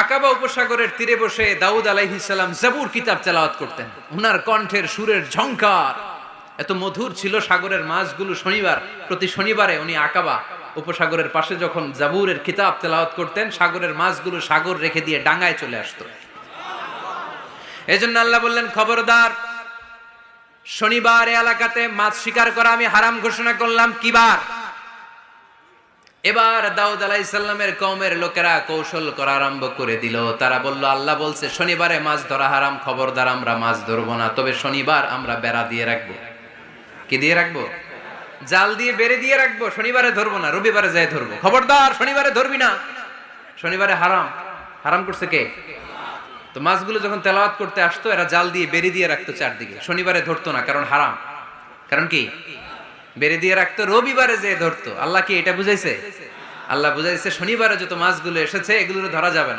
আকাবা উপসাগরের তীরে বসে দাউদ আলাইহিস সালাম জাবুর কিতাব তেলাওয়াত করতেন। উনার কণ্ঠের সুরের ঝংকার এত মধুর ছিল, সাগরের মাছগুলো প্রতি শনিবারে উনি আকাবা উপসাগরের পাশে যখন জাবুরের কিতাব তেলাওয়াত করতেন, সাগরের মাছগুলো সাগর রেখে দিয়ে ডাঙায় চলে আসতো। এজন্য আল্লাহ বললেন, খবরদার, শনিবার এলাকাতে মাছ শিকার করা আমি হারাম ঘোষণা করলাম। কিবার? এবার দাউদ আলাইহিস সালামের কওমের লোকেরা কৌশল করা আরম্ভ করে দিল। তারা বলল, আল্লাহ বলছে শনিবারে মাছ ধরা হারাম, খবরদার আমরা মাছ ধরবো না, তবে শনিবার আমরা বেড়া দিয়ে রাখবো। কি দিয়ে রাখবো? জাল দিয়ে বেড়ে দিয়ে রাখবো। শনিবারে ধরবো না, রবিবারে যাই ধরবো। খবরদার, শনিবারে ধরবি না, শনিবারে হারাম। হারাম করছে কে? তো মাছগুলো যখন তেলাওয়াত করতে আসতো, এরা জাল দিয়ে বেড়ে দিয়ে রাখতো চারদিকে, শনিবারে ধরতো না, কারণ হারাম। কারণ কি? বেড়ে দিয়ে রাখতো, রবিবারে যে ধরতো। আল্লাহ কি এটা বুঝাইছে? আল্লাহ বুঝাইছে শনিবারে যত মাছগুলো এসেছে এগুলো ধরা যাবে না।